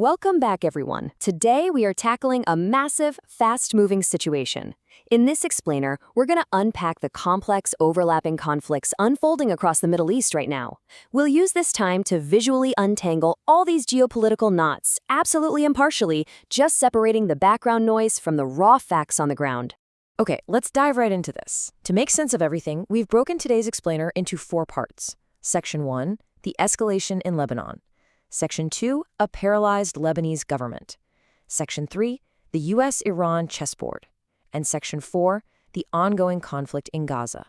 Welcome back, everyone. Today, we are tackling a massive, fast-moving situation. In this explainer, we're going to unpack the complex, overlapping conflicts unfolding across the Middle East right now. We'll use this time to visually untangle all these geopolitical knots, absolutely impartially, just separating the background noise from the raw facts on the ground. Okay, let's dive right into this. To make sense of everything, we've broken today's explainer into 4 parts. Section 1, the escalation in Lebanon. Section 2, a paralyzed Lebanese government. Section 3, the U.S.-Iran chessboard. And Section 4, the ongoing conflict in Gaza.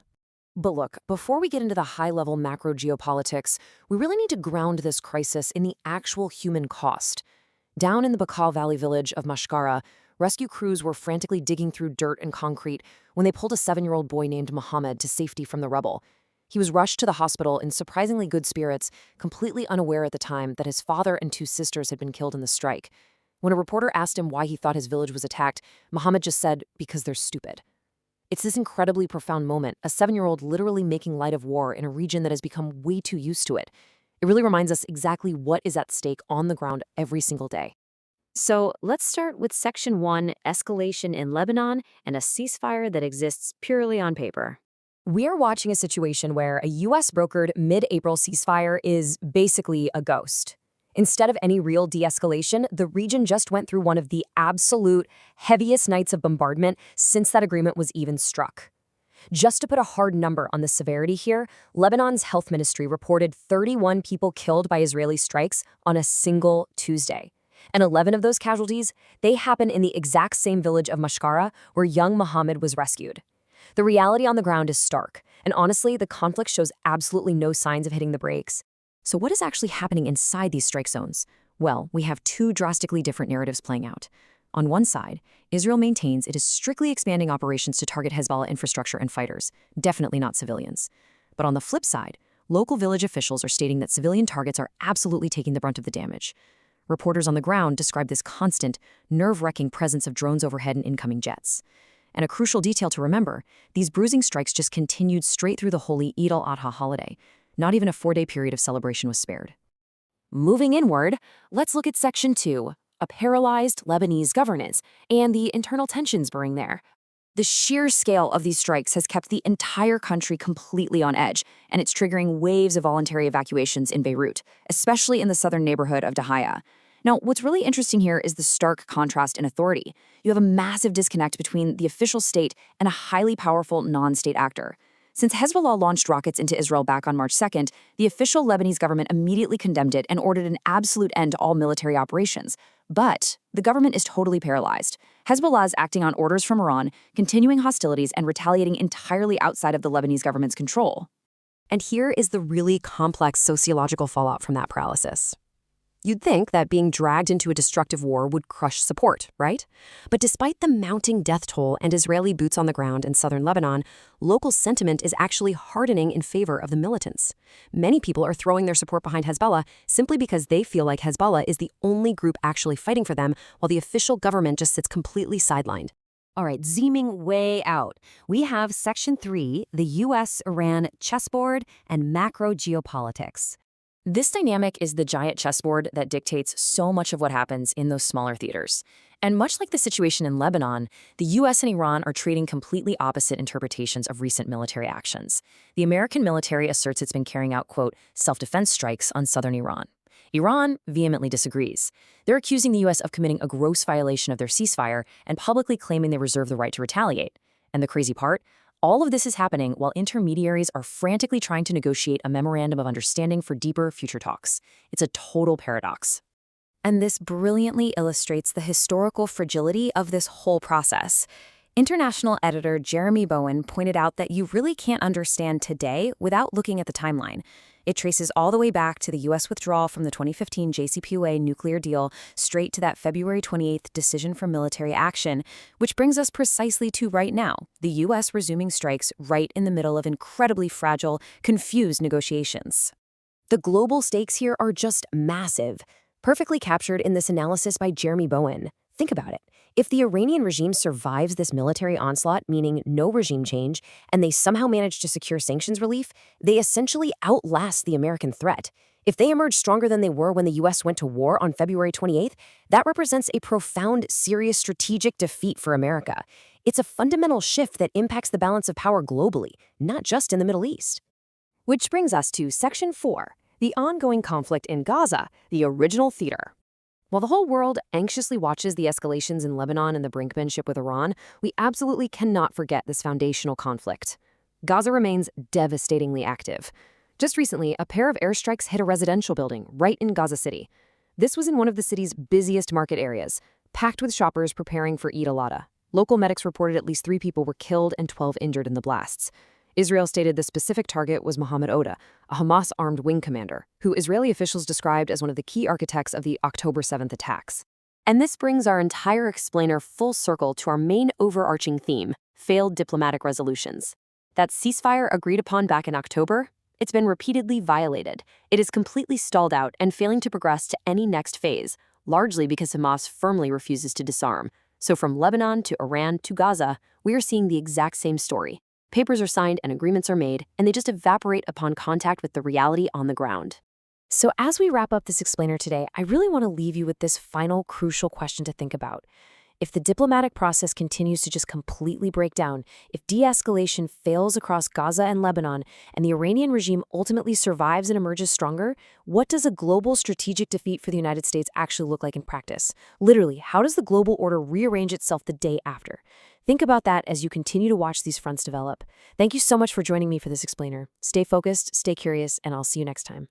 But look, before we get into the high-level macro geopolitics, we really need to ground this crisis in the actual human cost. Down in the Bekaa Valley village of Mashkara, rescue crews were frantically digging through dirt and concrete when they pulled a 7-year-old boy named Mohammed to safety from the rubble. He was rushed to the hospital in surprisingly good spirits, completely unaware at the time that his father and 2 sisters had been killed in the strike. When a reporter asked him why he thought his village was attacked, Mohammed just said, "Because they're stupid." It's this incredibly profound moment, a 7-year-old literally making light of war in a region that has become way too used to it. It really reminds us exactly what is at stake on the ground every single day. So let's start with Section 1, escalation in Lebanon, and a ceasefire that exists purely on paper. We're watching a situation where a U.S.-brokered mid-April ceasefire is basically a ghost. Instead of any real de-escalation, the region just went through one of the absolute heaviest nights of bombardment since that agreement was even struck. Just to put a hard number on the severity here, Lebanon's health ministry reported 31 people killed by Israeli strikes on a single Tuesday. And 11 of those casualties, they happen in the exact same village of Mashkara where young Mohammed was rescued. The reality on the ground is stark, and honestly, the conflict shows absolutely no signs of hitting the brakes. So what is actually happening inside these strike zones? Well, we have 2 drastically different narratives playing out. On one side, Israel maintains it is strictly expanding operations to target Hezbollah infrastructure and fighters, definitely not civilians. But on the flip side, local village officials are stating that civilian targets are absolutely taking the brunt of the damage. Reporters on the ground describe this constant, nerve-wracking presence of drones overhead and incoming jets. And a crucial detail to remember, these bruising strikes just continued straight through the holy Eid al-Adha holiday. Not even a 4-day period of celebration was spared. Moving inward, let's look at Section 2, a paralyzed Lebanese governance, and the internal tensions brewing there. The sheer scale of these strikes has kept the entire country completely on edge, and it's triggering waves of voluntary evacuations in Beirut, especially in the southern neighborhood of Dahaya. Now, what's really interesting here is the stark contrast in authority. You have a massive disconnect between the official state and a highly powerful non-state actor. Since Hezbollah launched rockets into Israel back on March 2nd, the official Lebanese government immediately condemned it and ordered an absolute end to all military operations. But the government is totally paralyzed. Hezbollah is acting on orders from Iran, continuing hostilities and retaliating entirely outside of the Lebanese government's control. And here is the really complex sociological fallout from that paralysis. You'd think that being dragged into a destructive war would crush support, right? But despite the mounting death toll and Israeli boots on the ground in southern Lebanon, local sentiment is actually hardening in favor of the militants. Many people are throwing their support behind Hezbollah simply because they feel like Hezbollah is the only group actually fighting for them, while the official government just sits completely sidelined. All right, zooming way out, we have Section 3, the U.S.-Iran chessboard and macro geopolitics. This dynamic is the giant chessboard that dictates so much of what happens in those smaller theaters. And much like the situation in Lebanon, the U.S. and Iran are treating completely opposite interpretations of recent military actions. The American military asserts it's been carrying out, quote, self-defense strikes on southern Iran. Iran vehemently disagrees. They're accusing the U.S. of committing a gross violation of their ceasefire and publicly claiming they reserve the right to retaliate. And the crazy part? All of this is happening while intermediaries are frantically trying to negotiate a memorandum of understanding for deeper future talks. It's a total paradox. And this brilliantly illustrates the historical fragility of this whole process. International editor Jeremy Bowen pointed out that you really can't understand today without looking at the timeline. It traces all the way back to the U.S. withdrawal from the 2015 JCPOA nuclear deal straight to that February 28th decision for military action, which brings us precisely to right now, the U.S. resuming strikes right in the middle of incredibly fragile, confused negotiations. The global stakes here are just massive, perfectly captured in this analysis by Jeremy Bowen. Think about it. If the Iranian regime survives this military onslaught, meaning no regime change, and they somehow manage to secure sanctions relief, they essentially outlast the American threat. If they emerge stronger than they were when the U.S. went to war on February 28th, that represents a profound, serious strategic defeat for America. It's a fundamental shift that impacts the balance of power globally, not just in the Middle East. Which brings us to Section 4, the ongoing conflict in Gaza, the original theater. While the whole world anxiously watches the escalations in Lebanon and the brinkmanship with Iran, we absolutely cannot forget this foundational conflict. Gaza remains devastatingly active. Just recently, a pair of airstrikes hit a residential building right in Gaza City. This was in one of the city's busiest market areas, packed with shoppers preparing for Eid al-Adha. Local medics reported at least 3 people were killed and 12 injured in the blasts. Israel stated the specific target was Mohammed Oda, a Hamas-armed wing commander, who Israeli officials described as one of the key architects of the October 7th attacks. And this brings our entire explainer full circle to our main overarching theme, failed diplomatic resolutions. That ceasefire agreed upon back in October, it's been repeatedly violated. It is completely stalled out and failing to progress to any next phase, largely because Hamas firmly refuses to disarm. So from Lebanon to Iran to Gaza, we are seeing the exact same story. Papers are signed and agreements are made, and they just evaporate upon contact with the reality on the ground. So as we wrap up this explainer today, I really want to leave you with this final crucial question to think about. If the diplomatic process continues to just completely break down, if de-escalation fails across Gaza and Lebanon, and the Iranian regime ultimately survives and emerges stronger, what does a global strategic defeat for the United States actually look like in practice? Literally, how does the global order rearrange itself the day after? Think about that as you continue to watch these fronts develop. Thank you so much for joining me for this explainer. Stay focused, stay curious, and I'll see you next time.